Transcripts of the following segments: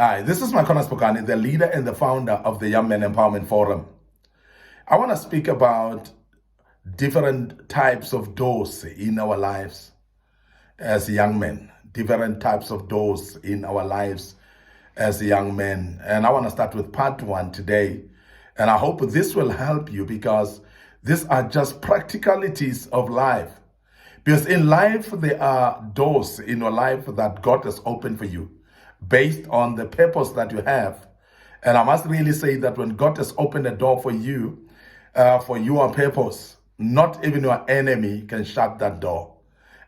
Hi, this is Makona Spokane, the leader and the founder of the Young Men Empowerment Forum. I want to speak about different types of doors in our lives as young men, different types of doors in our lives as young men. And I want to start with part one today. And I hope this will help you because these are just practicalities of life. Because in life, there are doors in your life that God has opened for you based on the purpose that you have. And I must really say that when God has opened a door for you, for your purpose, not even your enemy can shut that door.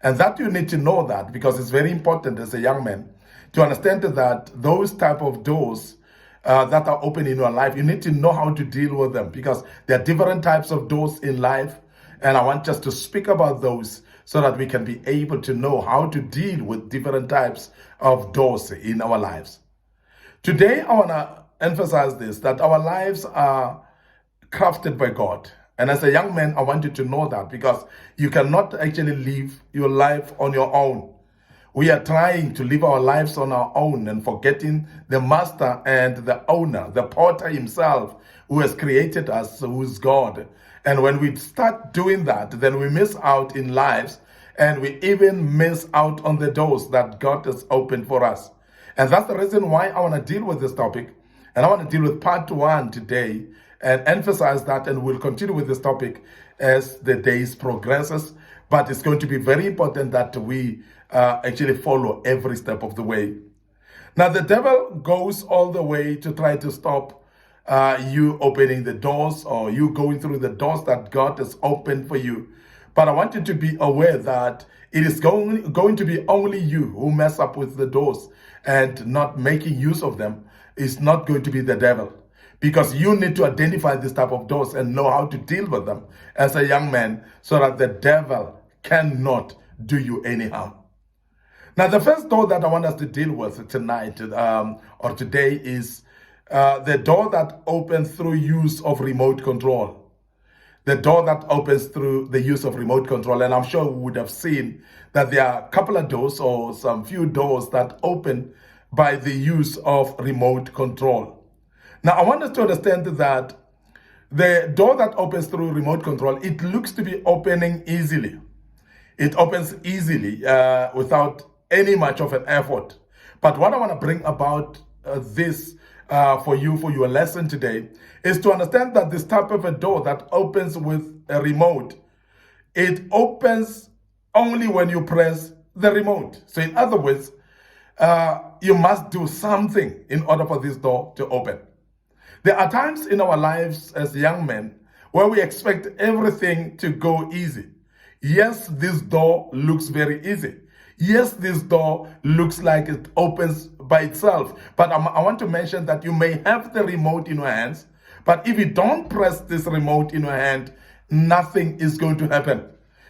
And that you need to know that because it's very important as a young man to understand that those type of doors that are open in your life, you need to know how to deal with them because there are different types of doors in life. And I want just to speak about those so that we can be able to know how to deal with different types of doors in our lives. Today, I want to emphasize this, that our lives are crafted by God. And as a young man, I want you to know that because you cannot actually live your life on your own. We are trying to live our lives on our own and forgetting the master and the owner, the potter himself, who has created us, who is God. And when we start doing that, then we miss out in lives and we even miss out on the doors that God has opened for us. And that's the reason why I want to deal with this topic. And I want to deal with part one today and emphasize that, and we'll continue with this topic as the days progresses. But it's going to be very important that we actually follow every step of the way. Now, the devil goes all the way to try to stop you opening the doors or you going through the doors that God has opened for you. But I want you to be aware that it is going to be only you who mess up with the doors and not making use of them. It's not going to be the devil. Because you need to identify this type of doors and know how to deal with them as a young man so that the devil cannot do you any harm. Now, the first door that I want us to deal with tonight or today is the door that opens through use of remote control. The door that opens through the use of remote control. And I'm sure we would have seen that there are a couple of doors or some few doors that open by the use of remote control. Now, I want us to understand that the door that opens through remote control, it looks to be opening easily. It opens easily without any much of an effort. But what I want to bring about this for your lesson today is to understand that this type of a door that opens with a remote, it opens only when you press the remote. So in other words, you must do something in order for this door to open. There are times in our lives as young men where we expect everything to go easy. Yes, this door looks very easy. Yes, this door looks like it opens by itself. But I want to mention that you may have the remote in your hands, but if you don't press this remote in your hand, nothing is going to happen.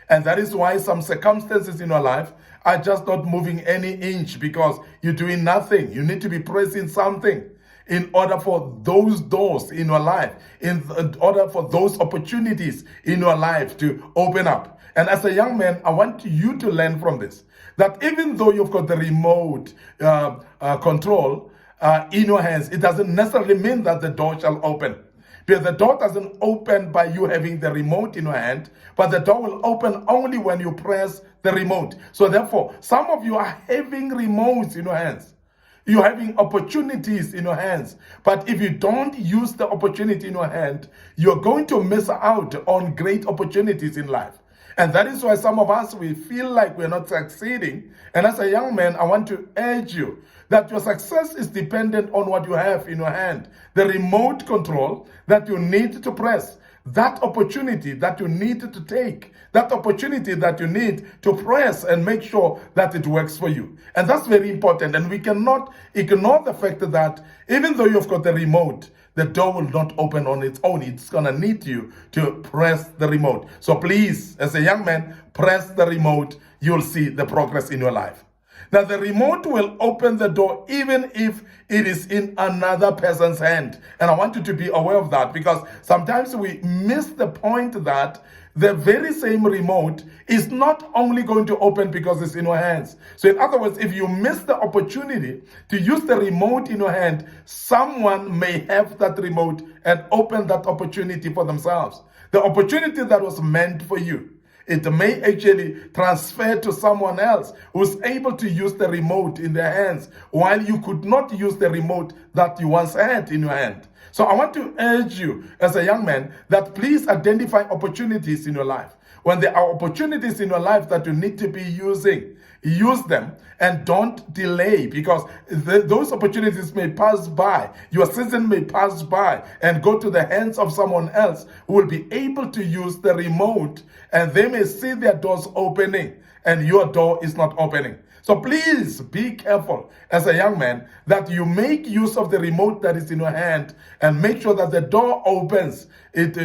And that is why some circumstances in your life are just not moving any inch because you're doing nothing. You need to be pressing something in order for those doors in your life, in order for those opportunities in your life to open up. And as a young man, I want you to learn from this, that even though you've got the remote control in your hands, it doesn't necessarily mean that the door shall open. Because the door doesn't open by you having the remote in your hand, but the door will open only when you press the remote. So therefore, some of you are having remotes in your hands. You're having opportunities in your hands. But if you don't use the opportunity in your hand, you're going to miss out on great opportunities in life. And that is why some of us, we feel like we're not succeeding. And as a young man, I want to urge you that your success is dependent on what you have in your hand. The remote control that you need to press. That opportunity that you need to take, that opportunity that you need to press and make sure that it works for you. And that's very important. And we cannot ignore the fact that even though you've got the remote, the door will not open on its own. It's going to need you to press the remote. So please, as a young man, press the remote. You'll see the progress in your life. Now, the remote will open the door even if it is in another person's hand. And I want you to be aware of that because sometimes we miss the point that the very same remote is not only going to open because it's in your hands. So in other words, if you miss the opportunity to use the remote in your hand, someone may have that remote and open that opportunity for themselves. The opportunity that was meant for you, it may actually transfer to someone else who's able to use the remote in their hands while you could not use the remote that you once had in your hand. So I want to urge you as a young man that please identify opportunities in your life. When there are opportunities in your life that you need to be using, use them and don't delay, because those opportunities may pass by. Your season may pass by and go to the hands of someone else who will be able to use the remote, and they may see their doors opening and your door is not opening. So please be careful as a young man that you make use of the remote that is in your hand and make sure that the door opens it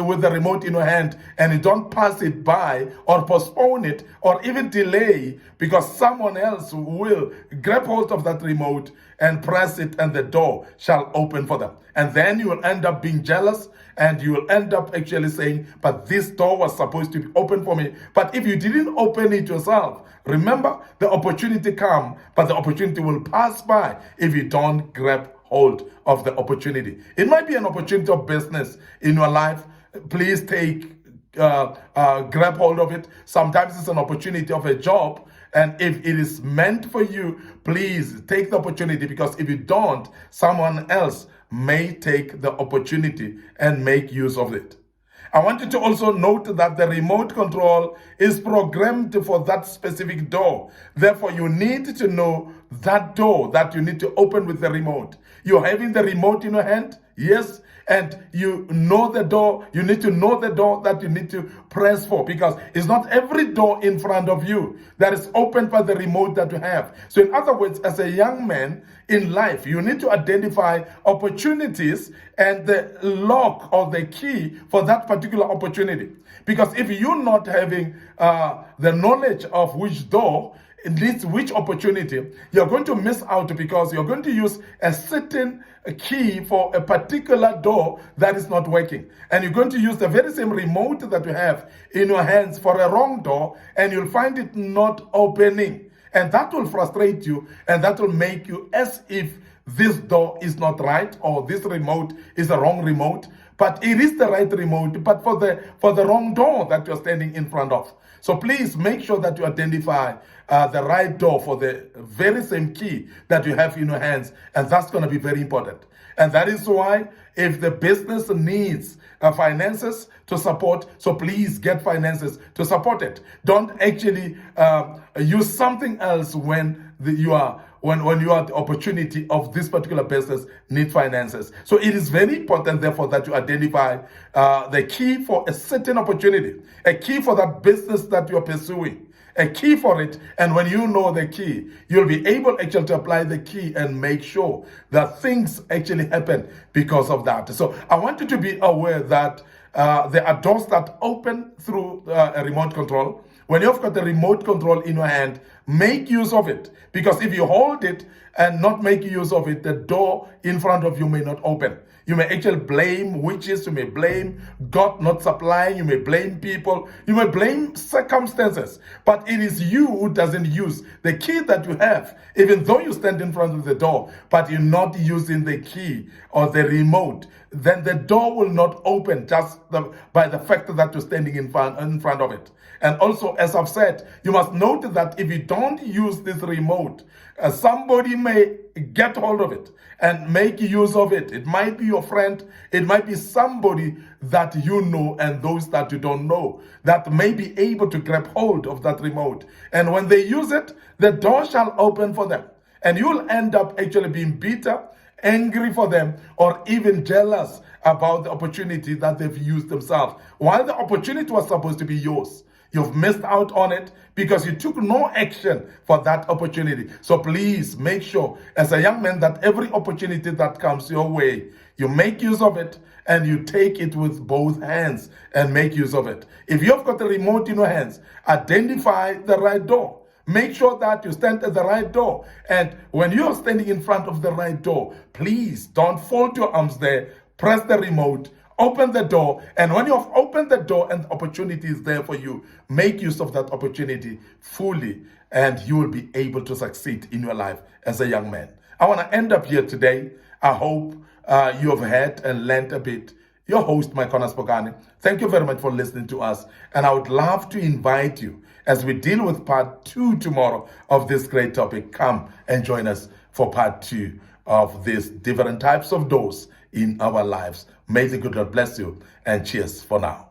with the remote in your hand, and you don't pass it by or postpone it or even delay, because someone else will grab hold of that remote and press it and the door shall open for them. And then you will end up being jealous, and you will end up actually saying, but this door was supposed to be open for me. But if you didn't open it yourself, remember, the opportunity come, but the opportunity will pass by if you don't grab hold of the opportunity. It might be an opportunity of business in your life. Please grab hold of it. Sometimes it's an opportunity of a job, and if it is meant for you, please take the opportunity, because if you don't, someone else may take the opportunity and make use of it. I want you to also note that the remote control is programmed for that specific door. Therefore, you need to know that door that you need to open with the remote. You're having the remote in your hand, yes, and you know the door. You need to know the door that you need to press for, because it's not every door in front of you that is opened by the remote that you have. So in other words, as a young man in life, you need to identify opportunities and the lock or the key for that particular opportunity. Because if you're not having the knowledge of which door leads which opportunity, you're going to miss out, because you're going to use a certain key for a particular door that is not working. And you're going to use the very same remote that you have in your hands for a wrong door, and you'll find it not opening. And that will frustrate you, and that will make you as if this door is not right, or this remote is the wrong remote. But it is the right remote, but for the wrong door that you're standing in front of. So please make sure that you identify the right door for the very same key that you have in your hands. And that's going to be very important. And that is why if the business needs finances to support, so please get finances to support it. Don't actually use something else when you are the opportunity of this particular business need finances. So it is very important, therefore, that you identify the key for a certain opportunity, a key for that business that you are pursuing, a key for it. And when you know the key, you'll be able actually to apply the key and make sure that things actually happen because of that. So I want you to be aware that there are doors that open through a remote control. When you've got the remote control in your hand, make use of it. Because if you hold it and not make use of it, the door in front of you may not open. You may actually blame witches, you may blame God not supplying, you may blame people, you may blame circumstances. But it is you who doesn't use the key that you have, even though you stand in front of the door, but you're not using the key or the remote. Then the door will not open just by the fact that you're standing in front of it. And also, as I've said, you must note that if you don't use this remote, somebody may get hold of it and make use of it. It might be your friend, it might be somebody that you know and those that you don't know that may be able to grab hold of that remote. And when they use it, the door shall open for them. And you will end up actually being bitter, angry for them, or even jealous about the opportunity that they've used themselves, while the opportunity was supposed to be yours. You've missed out on it because you took no action for that opportunity. So please make sure as a young man that every opportunity that comes your way, you make use of it and you take it with both hands and make use of it. If you've got the remote in your hands, identify the right door. Make sure that you stand at the right door. And when you're standing in front of the right door, please don't fold your arms there. Press the remote, Open the door, and when you have opened the door and the opportunity is there for you, make use of that opportunity fully, and you will be able to succeed in your life as a young man. I want to end up here today. I hope you have heard and learned a bit. Your host, Mike Spokane. Thank you very much for listening to us, and I would love to invite you as we deal with part 2 tomorrow of this great topic. Come and join us for part 2 of these different types of doors in our lives. May the good Lord bless you, and cheers for now.